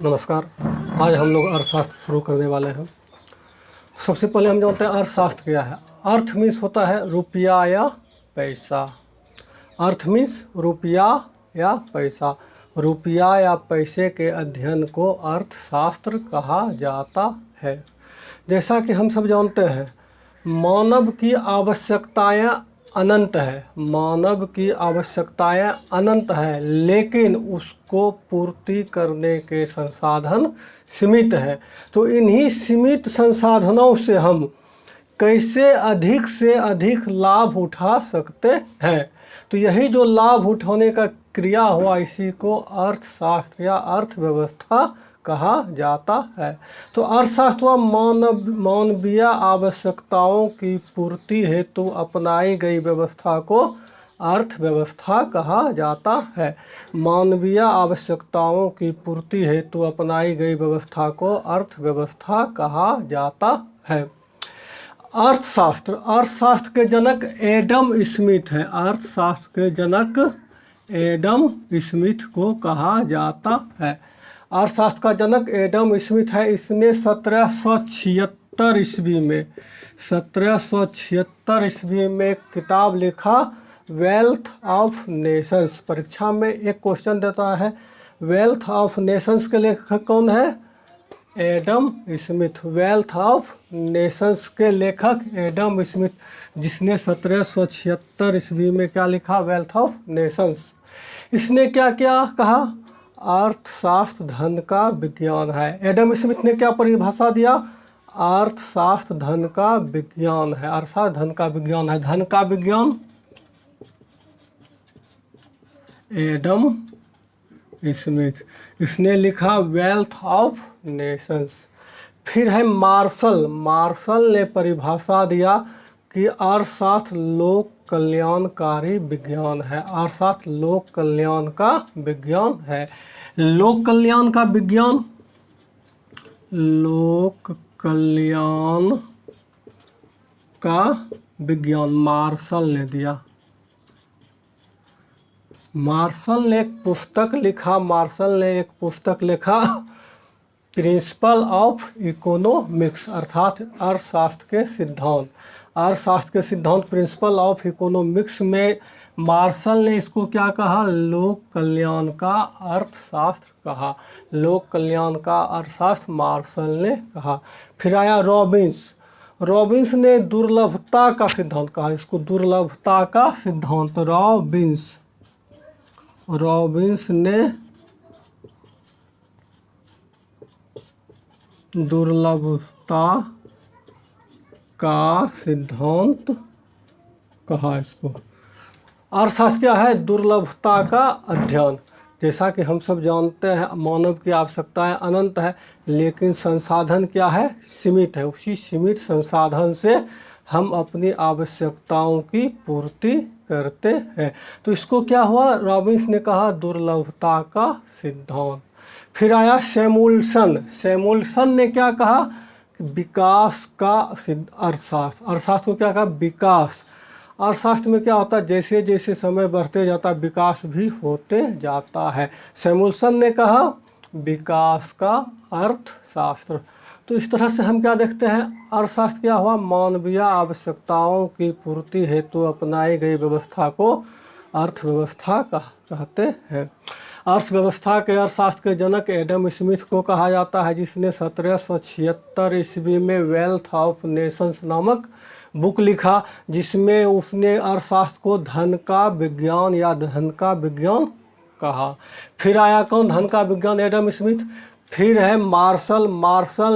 नमस्कार। आज हम लोग अर्थशास्त्र शुरू करने वाले हैं। सबसे पहले हम जानते हैं अर्थशास्त्र क्या है। अर्थ मीन्स होता है रुपया या पैसा। अर्थ मीन्स रुपया या पैसा। रुपया या पैसे के अध्ययन को अर्थशास्त्र कहा जाता है। जैसा कि हम सब जानते हैं, मानव की आवश्यकताएं अनंत है। मानव की आवश्यकताएं अनंत है, लेकिन उसको पूर्ति करने के संसाधन सीमित है। तो इन्हीं सीमित संसाधनों से हम कैसे अधिक से अधिक लाभ उठा सकते हैं, तो यही जो लाभ उठाने का क्रिया हुआ, इसी को अर्थशास्त्र या अर्थव्यवस्था कहा जाता है। तो अर्थशास्त्र मानवीय आवश्यकताओं की पूर्ति हेतु अपनाई गई व्यवस्था को अर्थव्यवस्था कहा जाता है। मानवीय आवश्यकताओं की पूर्ति हेतु अपनाई गई व्यवस्था को अर्थव्यवस्था कहा जाता है। अर्थशास्त्र के जनक एडम स्मिथ है। अर्थशास्त्र के जनक एडम स्मिथ को कहा जाता है। अर्थशास्त्र का जनक एडम स्मिथ है। इसने 1776 ईस्वी में किताब लिखा वेल्थ ऑफ नेशंस। परीक्षा में एक क्वेश्चन देता है, वेल्थ ऑफ नेशंस के लेखक कौन है? Adam Smith. Wealth of Nations के लेखक एडम स्मिथ, जिसने 1776 ईस्वी में क्या लिखा? Wealth of Nations. इसने क्या क्या कहा? अर्थशास्त्र धन का विज्ञान है। एडम स्मिथ ने क्या परिभाषा दिया? अर्थशास्त्र धन का विज्ञान है। अर्थशास्त्र धन का विज्ञान है। धन का विज्ञान एडम स्मिथ। इसने लिखा वेल्थ ऑफ नेशंस। फिर है मार्शल ने परिभाषा दिया कि अर्थशास्त्र लोक कल्याणकारी विज्ञान है। अर्थशास्त्र लोक कल्याण का विज्ञान है। लोक कल्याण का विज्ञान, लोक कल्याण का विज्ञान मार्शल ने दिया। मार्शल ने एक पुस्तक लिखा प्रिंसिपल ऑफ इकोनॉमिक्स, अर्थात अर्थशास्त्र के सिद्धांत। अर्थशास्त्र के सिद्धांत प्रिंसिपल ऑफ इकोनॉमिक्स में मार्शल ने इसको क्या कहा? लोक कल्याण का अर्थशास्त्र कहा। लोक कल्याण का अर्थशास्त्र मार्शल ने कहा। फिर आया रॉबिन्स ने दुर्लभता का सिद्धांत कहा। इसको दुर्लभता का सिद्धांत रॉबिन्स ने दुर्लभता का सिद्धांत कहा। इसको अर्थशास्त्र क्या है? दुर्लभता का अध्ययन। जैसा कि हम सब जानते हैं, मानव की आवश्यकताएं अनंत है, लेकिन संसाधन क्या है? सीमित है। उसी सीमित संसाधन से हम अपनी आवश्यकताओं की पूर्ति करते हैं। तो इसको क्या हुआ? रॉबिन्स ने कहा दुर्लभता का सिद्धांत। फिर आया सैमुअल्सन ने क्या कहा? विकास का अर्थशास्त्र। अर्थशास्त्र को क्या कहा? विकास। अर्थशास्त्र में क्या होता है? जैसे जैसे समय बढ़ते जाता है, विकास भी होते जाता है। सैमुअल्सन ने कहा विकास का अर्थशास्त्र। तो इस तरह से हम क्या देखते हैं? अर्थशास्त्र क्या हुआ? मानवीय आवश्यकताओं की पूर्ति हेतु अपनाई गई व्यवस्था को अर्थव्यवस्था कहते हैं। अर्थशास्त्र के जनक एडम स्मिथ को कहा जाता है, जिसने 1776 ईस्वी में वेल्थ ऑफ नेशंस नामक बुक लिखा, जिसमें उसने अर्थशास्त्र को धन का विज्ञान या धन का विज्ञान कहा। फिर आया कौन? धन का विज्ञान एडम स्मिथ। फिर है मार्शल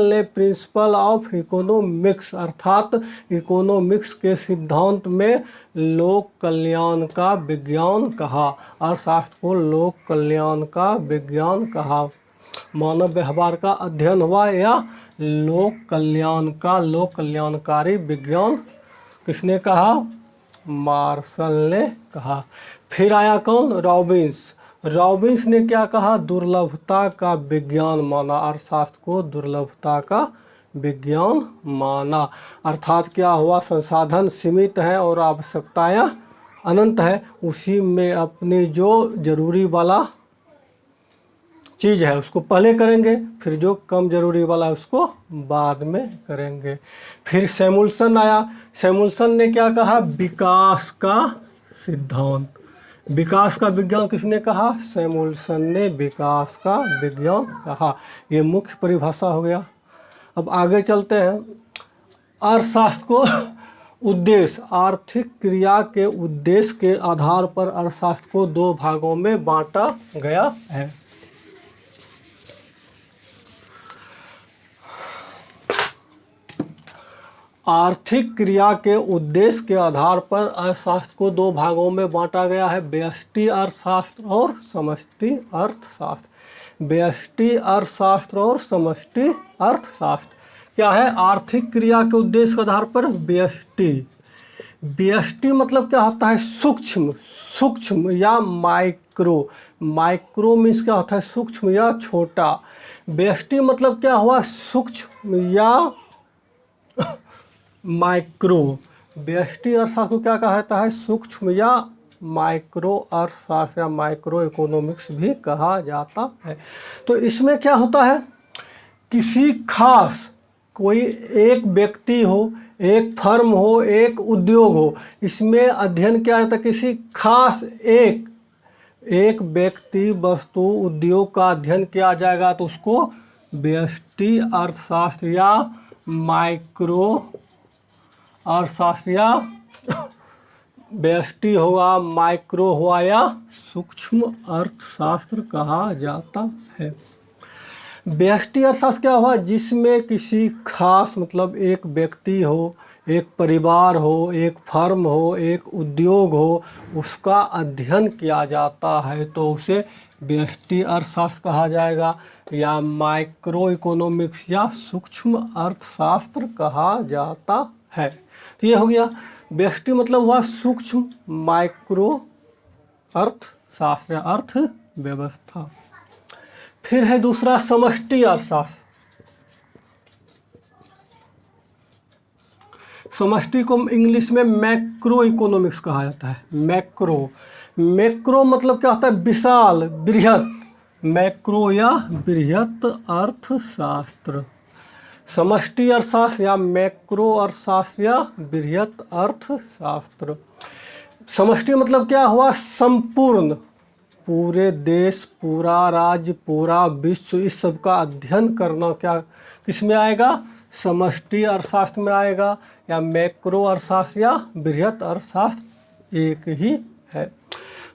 ने प्रिंसिपल ऑफ इकोनॉमिक्स अर्थात इकोनॉमिक्स के सिद्धांत में लोक कल्याण का विज्ञान कहा। अर्थशास्त्र को लोक कल्याण का विज्ञान कहा। मानव व्यवहार का अध्ययन हुआ या लोक कल्याणकारी विज्ञान किसने कहा? मार्शल ने कहा। फिर आया कौन? रॉबिन्स ने क्या कहा? दुर्लभता का विज्ञान माना। अर्थशास्त्र को दुर्लभता का विज्ञान माना। अर्थात क्या हुआ? संसाधन सीमित हैं और आवश्यकताएं अनंत है उसी में अपनी जो जरूरी वाला चीज़ है उसको पहले करेंगे, फिर जो कम जरूरी वाला है उसको बाद में करेंगे। फिर सैमुअल्सन आया। सैमुअल्सन ने क्या कहा? विकास का सिद्धांत। विकास का विज्ञान किसने कहा? सैमुअल्सन ने विकास का विज्ञान कहा। ये मुख्य परिभाषा हो गया। अब आगे चलते हैं। अर्थशास्त्र को उद्देश्य, आर्थिक क्रिया के उद्देश्य के आधार पर अर्थशास्त्र को दो भागों में बांटा गया है। आर्थिक क्रिया के उद्देश्य के आधार पर अर्थशास्त्र को दो भागों में बांटा गया है, व्यष्टि अर्थशास्त्र और समष्टि अर्थशास्त्र। व्यष्टि अर्थशास्त्र और समष्टि अर्थशास्त्र क्या है? आर्थिक क्रिया के उद्देश्य के आधार पर व्यष्टि। व्यष्टि मतलब क्या होता है? सूक्ष्म, सूक्ष्म या माइक्रो। माइक्रो मीन्स क्या होता है? सूक्ष्म या छोटा। व्यष्टि मतलब क्या हुआ? सूक्ष्म या माइक्रो। व्यष्टि अर्थशास्त्र को क्या कहा जाता है? सूक्ष्म या माइक्रो अर्थशास्त्र या माइक्रो इकोनॉमिक्स भी कहा जाता है। तो इसमें क्या होता है? किसी खास, कोई एक व्यक्ति हो, एक फर्म हो, एक उद्योग हो, इसमें अध्ययन किया जाता है। किसी खास एक व्यक्ति, वस्तु, उद्योग का अध्ययन किया जाएगा तो उसको व्यष्टि अर्थशास्त्र या माइक्रो अर्थशास्त्र या व्यष्टि हुआ, माइक्रो हुआ या सूक्ष्म अर्थशास्त्र कहा जाता है। व्यष्टि अर्थशास्त्र क्या हुआ? जिसमें किसी खास, मतलब एक व्यक्ति हो, एक परिवार हो, एक फर्म हो, एक उद्योग हो, उसका अध्ययन किया जाता है तो उसे व्यष्टि अर्थशास्त्र कहा जाएगा या माइक्रो इकोनॉमिक्स या सूक्ष्म अर्थशास्त्र कहा जाता है। तो ये हो गया व्यष्टि मतलब हुआ सूक्ष्म, माइक्रो अर्थशास्त्र, अर्थव्यवस्था। फिर है दूसरा समष्टि अर्थशास्त्र। समष्टि को इंग्लिश में मैक्रो इकोनॉमिक्स कहा जाता है। मैक्रो, मैक्रो मतलब क्या होता है? विशाल, बृहत। मैक्रो या बृहत अर्थशास्त्र। समष्टि अर्थशास्त्र या मैक्रो अर्थशास्त्र या बृहत अर्थशास्त्र। समष्टि मतलब क्या हुआ? संपूर्ण, पूरे देश, पूरा राज्य, पूरा विश्व, इस सब का अध्ययन करना क्या किस में आएगा? समष्टि अर्थशास्त्र में आएगा या मैक्रो अर्थशास्त्र या बृहत अर्थशास्त्र एक ही है।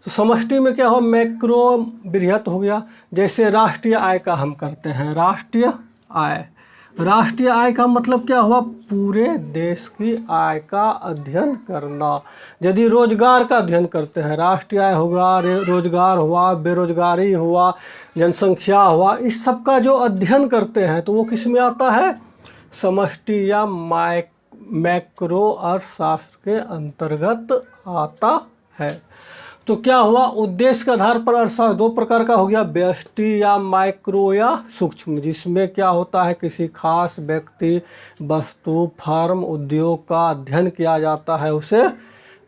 तो समष्टि में क्या हो? मैक्रो बृहत हो गया। जैसे राष्ट्रीय आय का हम करते हैं, राष्ट्रीय आय। राष्ट्रीय आय का मतलब क्या हुआ? पूरे देश की आय का अध्ययन करना। यदि रोजगार का अध्ययन करते हैं, राष्ट्रीय आय होगा, रोजगार हुआ, बेरोजगारी हुआ, जनसंख्या हुआ, इस सब का जो अध्ययन करते हैं तो वो किस में आता है? समष्टि या मैक्रो अर्थशास्त्र के अंतर्गत आता है। तो क्या हुआ? उद्देश्य के आधार पर अर्थशास्त्र दो प्रकार का हो गया, व्यष्टि या माइक्रो या सूक्ष्म, जिसमें क्या होता है? किसी खास व्यक्ति, वस्तु, फर्म, उद्योग का अध्ययन किया जाता है, उसे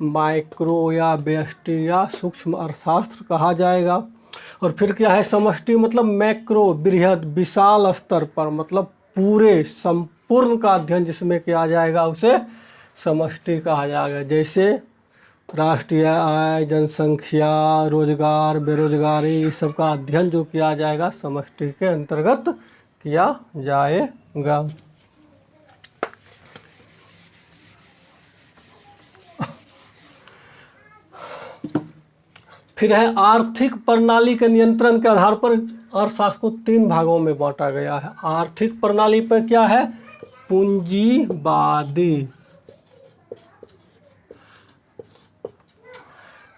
माइक्रो या व्यष्टि या सूक्ष्म अर्थशास्त्र कहा जाएगा। और फिर क्या है? समष्टि मतलब मैक्रो, बृहद, विशाल स्तर पर, मतलब पूरे संपूर्ण का अध्ययन जिसमें किया जाएगा उसे समष्टि कहा जाएगा। जैसे राष्ट्रीय आय, जनसंख्या, रोजगार, बेरोजगारी, इस सब का अध्ययन जो किया जाएगा समष्टि के अंतर्गत किया जाएगा। फिर है आर्थिक प्रणाली के नियंत्रण के आधार पर अर्थशास्त्र को तीन भागों में बांटा गया है। आर्थिक प्रणाली पर क्या है? पूंजीवादी,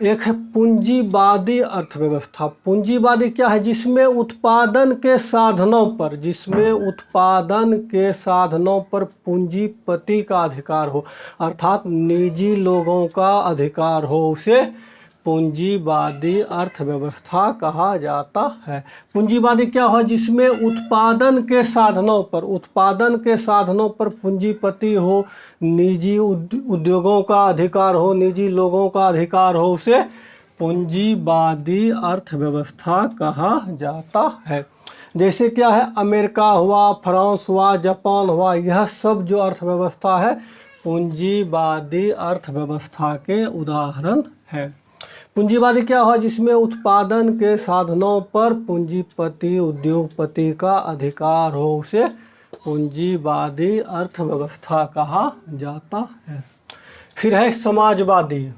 एक है पूंजीवादी अर्थव्यवस्था। पूंजीवादी क्या है? जिसमें उत्पादन के साधनों पर, जिसमें उत्पादन के साधनों पर पूंजीपति का अधिकार हो, अर्थात निजी लोगों का अधिकार हो, उसे पूंजीवादी अर्थव्यवस्था कहा जाता है। पूंजीवादी क्या हुआ? जिसमें उत्पादन के साधनों पर पूंजीपति हो, निजी उद्योगों का अधिकार हो, निजी लोगों का अधिकार हो, उसे पूंजीवादी अर्थव्यवस्था कहा जाता है। जैसे क्या है, अमेरिका हुआ, फ्रांस हुआ, जापान हुआ, यह सब जो अर्थव्यवस्था है पूंजीवादी अर्थव्यवस्था के उदाहरण है। पूंजीवादी क्या हुआ? जिसमें उत्पादन के साधनों पर पूंजीपति उद्योगपति का अधिकार हो, उसे पूंजीवादी अर्थव्यवस्था कहा जाता है। फिर है समाजवादी।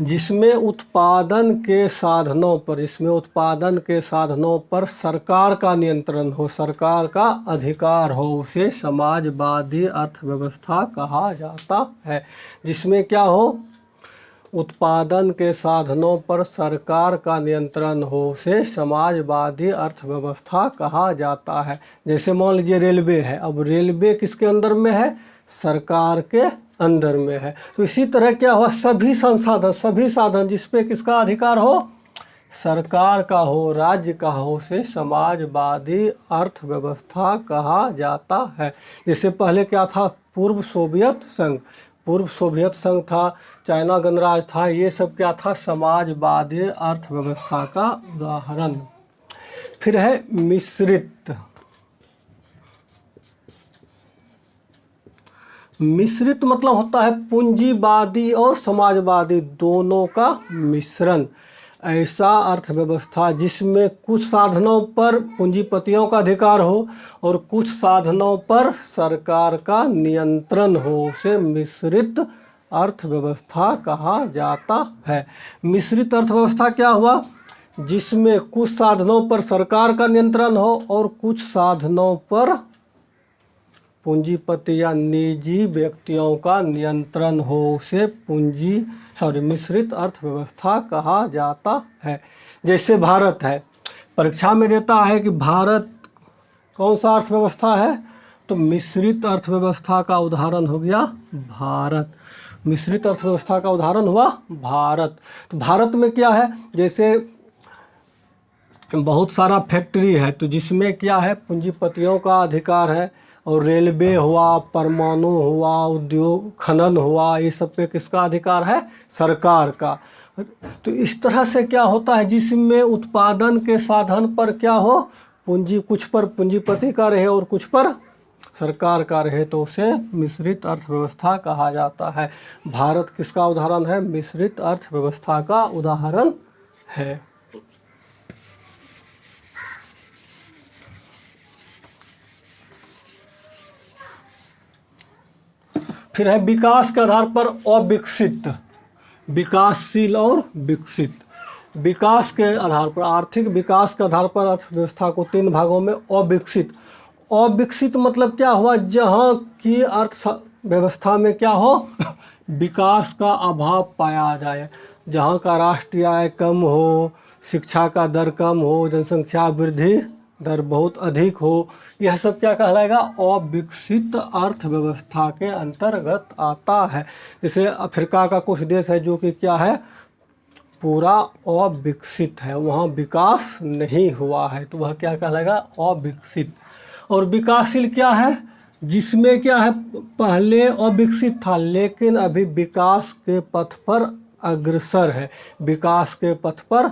जिसमें उत्पादन के साधनों पर सरकार का नियंत्रण हो, सरकार का अधिकार हो, उसे समाजवादी अर्थव्यवस्था कहा जाता है। जिसमें क्या हो? उत्पादन के साधनों पर सरकार का नियंत्रण हो, उसे समाजवादी अर्थव्यवस्था कहा जाता है। जैसे मान लीजिए रेलवे है, अब रेलवे किसके अंदर में है? सरकार के अंदर में है। तो इसी तरह क्या हुआ? सभी साधन जिस पे किसका अधिकार हो? सरकार का हो, राज्य का हो, उसे समाजवादी अर्थव्यवस्था कहा जाता है। जैसे पहले क्या था? पूर्व सोवियत संघ था, चाइना गणराज्य था, ये सब क्या था? समाजवादी अर्थव्यवस्था का उदाहरण। फिर है मिश्रित मतलब होता है पूंजीवादी और समाजवादी दोनों का मिश्रण। ऐसा अर्थव्यवस्था जिसमें कुछ साधनों पर पूंजीपतियों का अधिकार हो और कुछ साधनों पर सरकार का नियंत्रण हो, उसे मिश्रित अर्थव्यवस्था कहा जाता है। मिश्रित अर्थव्यवस्था क्या हुआ? जिसमें कुछ साधनों पर सरकार का नियंत्रण हो और कुछ साधनों पर पूंजीपति या निजी व्यक्तियों का नियंत्रण हो, उसे मिश्रित अर्थव्यवस्था कहा जाता है। जैसे भारत है, परीक्षा में देता है कि भारत कौन सा अर्थव्यवस्था है? तो मिश्रित अर्थव्यवस्था का उदाहरण हो गया भारत। मिश्रित अर्थव्यवस्था का उदाहरण हुआ भारत। तो भारत में क्या है? जैसे बहुत सारा फैक्ट्री है, तो जिसमें क्या है? पूंजीपतियों का अधिकार है, और रेलवे हुआ, परमाणु हुआ, उद्योग खनन हुआ, ये सब पे किसका अधिकार है? सरकार का। तो इस तरह से क्या होता है? जिसमें उत्पादन के साधन पर क्या हो? कुछ पर पूंजीपति का रहे और कुछ पर सरकार का रहे, तो उसे मिश्रित अर्थव्यवस्था कहा जाता है। भारत किसका उदाहरण है? मिश्रित अर्थव्यवस्था का उदाहरण है। फिर है विकास के आधार पर अविकसित, विकासशील और विकसित। विकास के आधार पर, आर्थिक विकास के आधार पर अर्थव्यवस्था को 3 भागों में अविकसित मतलब क्या हुआ? जहाँ की अर्थव्यवस्था में क्या हो? विकास का अभाव पाया जाए, जहाँ का राष्ट्रीय आय कम हो, शिक्षा का दर कम हो, जनसंख्या वृद्धि दर बहुत अधिक हो, यह सब क्या कहलाएगा? अविकसित अर्थव्यवस्था के अंतर्गत आता है। जैसे अफ्रीका का कुछ देश है जो कि क्या है? पूरा अविकसित है, वहाँ विकास नहीं हुआ है, तो वह क्या कहलाएगा? अविकसित। और विकासशील क्या है? जिसमें क्या है? पहले अविकसित था लेकिन अभी विकास के पथ पर अग्रसर है, विकास के पथ पर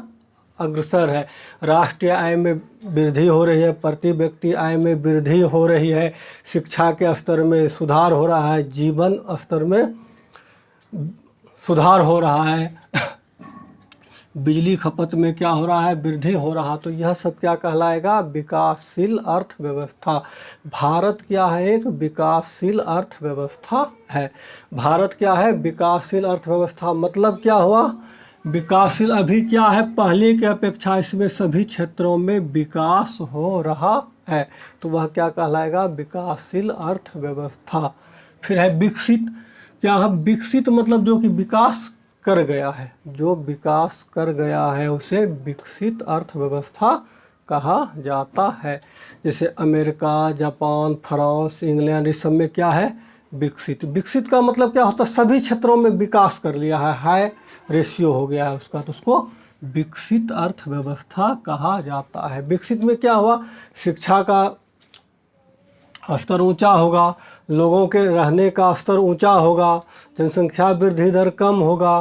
अग्रसर है। राष्ट्रीय आय में वृद्धि हो रही है, प्रति व्यक्ति आय में वृद्धि हो रही है, शिक्षा के स्तर में सुधार हो रहा है, जीवन स्तर में सुधार हो रहा है, बिजली खपत में क्या हो रहा है? वृद्धि हो रहा। तो यह सब क्या कहलाएगा? विकासशील अर्थव्यवस्था। भारत क्या है? एक विकासशील अर्थव्यवस्था है। भारत क्या है? विकासशील अर्थव्यवस्था। मतलब क्या हुआ? विकासशील अभी क्या है? पहले की अपेक्षा इसमें सभी क्षेत्रों में विकास हो रहा है, तो वह क्या कहलाएगा? विकासशील अर्थव्यवस्था। फिर है विकसित। क्या है? विकसित मतलब जो कि विकास कर गया है, जो विकास कर गया है उसे विकसित अर्थव्यवस्था कहा जाता है। जैसे अमेरिका, जापान, फ्रांस, इंग्लैंड, इस सब में क्या है? विकसित। विकसित का मतलब क्या होता है? सभी क्षेत्रों में विकास कर लिया है, हाई रेशियो हो गया है उसका, तो उसको विकसित अर्थव्यवस्था कहा जाता है। विकसित में क्या हुआ? शिक्षा का स्तर ऊंचा होगा, लोगों के रहने का स्तर ऊंचा होगा, जनसंख्या वृद्धि दर कम होगा,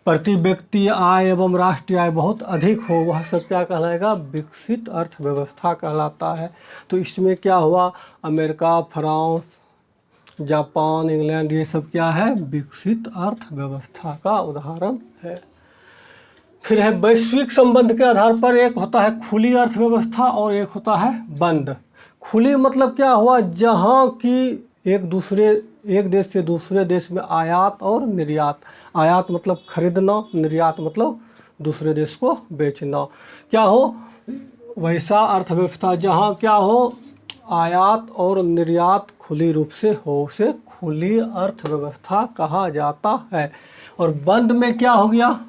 प्रति व्यक्ति आय एवं राष्ट्रीय आय बहुत अधिक हो, वह सब क्या कहलाएगा? विकसित अर्थव्यवस्था कहलाता है। तो इसमें क्या हुआ? अमेरिका, फ्रांस, जापान, इंग्लैंड, ये सब क्या है? विकसित अर्थव्यवस्था का उदाहरण है। फिर है वैश्विक संबंध के आधार पर, एक होता है खुली अर्थव्यवस्था और एक होता है बंद। खुली मतलब क्या हुआ? जहाँ की एक देश से दूसरे देश में आयात और निर्यात। आयात मतलब खरीदना, निर्यात मतलब दूसरे देश को बेचना। क्या हो? वैसा अर्थव्यवस्था जहाँ क्या हो? आयात और निर्यात खुली रूप से हो, उसे खुली अर्थव्यवस्था कहा जाता है। और बंद में क्या हो गया?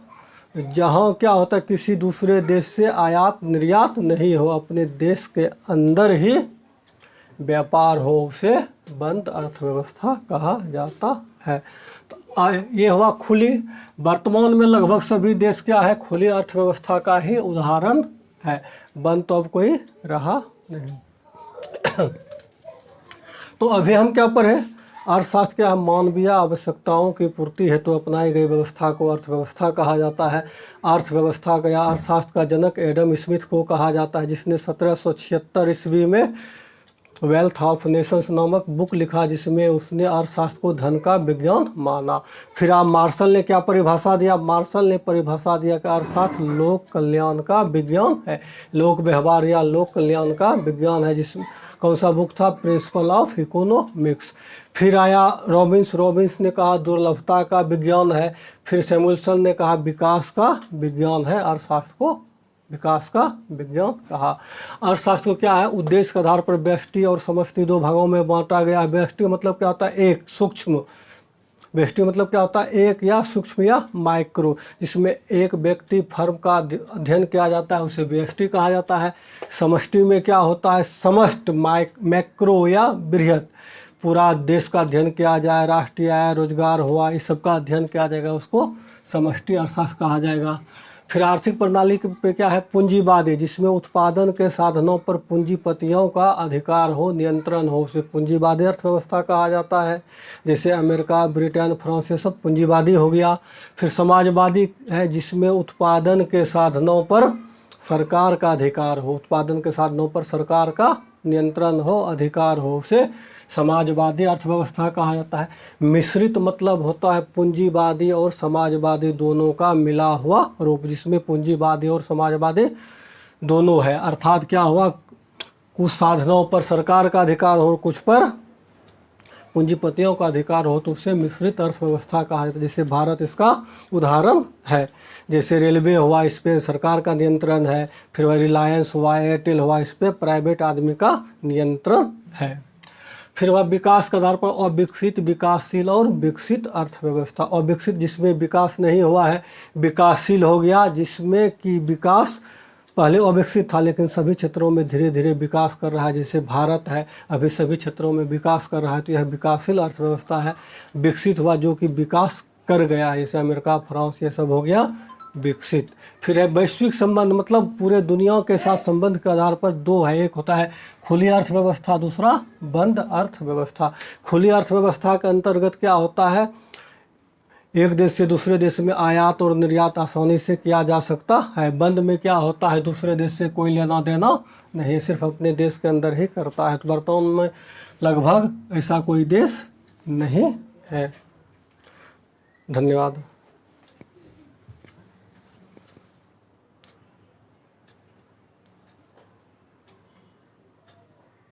जहाँ क्या होता है? किसी दूसरे देश से आयात निर्यात नहीं हो, अपने देश के अंदर ही व्यापार हो, उसे बंद अर्थव्यवस्था कहा जाता है। तो ये हुआ खुली। वर्तमान में लगभग सभी देश क्या है? खुली अर्थव्यवस्था का ही उदाहरण है। बंद तो अब कोई रहा नहीं। तो अभी हम क्या पढ़े? अर्थशास्त्र क्या है? मानवीय आवश्यकताओं की पूर्ति हेतु अपनाई गई व्यवस्था को अर्थव्यवस्था कहा जाता है। अर्थव्यवस्था का या अर्थशास्त्र का जनक एडम स्मिथ को कहा जाता है, जिसने 1776 ईस्वी में वेल्थ ऑफ नेशंस नामक बुक लिखा, जिसमें उसने अर्थशास्त्र को धन का विज्ञान माना। फिर आप मार्शल ने क्या परिभाषा दिया? मार्शल ने परिभाषा दिया कि अर्थशास्त्र लोक कल्याण का विज्ञान है, लोक व्यवहार या लोक कल्याण का विज्ञान है। जिसमें कौन सा बुक था? Principle of economics. फिर आया रॉबिन्स ने कहा दुर्लभता का विज्ञान है। फिर सैमुअल्सन ने कहा विकास का विज्ञान है। अर्थशास्त्र को विकास का विज्ञान कहा। अर्थशास्त्र क्या है? उद्देश्य के आधार पर व्यष्टि और समष्टि दो भागों में बांटा गया है। व्यष्टि मतलब क्या होता है? एक, सूक्ष्म। व्यष्टि मतलब क्या होता है? एक या सूक्ष्म या माइक्रो, जिसमें एक व्यक्ति फर्म का अध्ययन किया जाता है, उसे व्यष्टि कहा जाता है। समष्टि में क्या होता है? समस्त, मैक्रो या बृहत, पूरा देश का अध्ययन किया जाए, राष्ट्रीय आय, रोजगार हुआ, इस सब का अध्ययन किया जाएगा, उसको समष्टि अर्थशास्त्र कहा जाएगा। फिर आर्थिक प्रणाली पे क्या है? पूंजीवादी, जिसमें उत्पादन के साधनों पर पूंजीपतियों का अधिकार हो, नियंत्रण हो, उसे पूंजीवादी अर्थव्यवस्था कहा जाता है। जैसे अमेरिका, ब्रिटेन, फ्रांस, ये सब पूंजीवादी हो गया। फिर समाजवादी है, जिसमें उत्पादन के साधनों पर सरकार का अधिकार हो, उत्पादन के साधनों पर सरकार का नियंत्रण हो, अधिकार हो, उसे समाजवादी अर्थव्यवस्था कहा जाता है। मिश्रित मतलब होता है पूंजीवादी और समाजवादी दोनों का मिला हुआ रूप, जिसमें पूंजीवादी और समाजवादी दोनों है। अर्थात क्या हुआ? कुछ साधनों पर सरकार का अधिकार हो, कुछ पर पूंजीपतियों का अधिकार हो, तो उसे मिश्रित अर्थव्यवस्था कहा जाता है। जैसे भारत इसका उदाहरण है। जैसे रेलवे हुआ, इस पर सरकार का नियंत्रण है। फिर वह रिलायंस हुआ, एयरटेल हुआ, इस पर प्राइवेट आदमी का नियंत्रण है। फिर वह विकास के आधार पर अविकसित, विकासशील और विकसित अर्थव्यवस्था। अविकसित जिसमें विकास नहीं हुआ है, विकासशील हो गया जिसमें कि विकास पहले अविकसित था लेकिन सभी क्षेत्रों में धीरे धीरे विकास कर रहा है। जैसे भारत है, अभी सभी क्षेत्रों में विकास कर रहा है, तो यह विकासशील अर्थव्यवस्था है। विकसित हुआ जो कि विकास कर गया है, जैसे अमेरिका, फ्रांस, ये सब हो गया विकसित। फिर है वैश्विक संबंध, मतलब पूरे दुनिया के साथ संबंध के आधार पर दो है। एक होता है खुली अर्थव्यवस्था, दूसरा बंद अर्थव्यवस्था। खुली अर्थव्यवस्था के अंतर्गत क्या होता है? एक देश से दूसरे देश में आयात और निर्यात आसानी से किया जा सकता है। बंद में क्या होता है? दूसरे देश से कोई लेना देना नहीं, सिर्फ अपने देश के अंदर ही करता है। तो वर्तमान में लगभग ऐसा कोई देश नहीं है। धन्यवाद।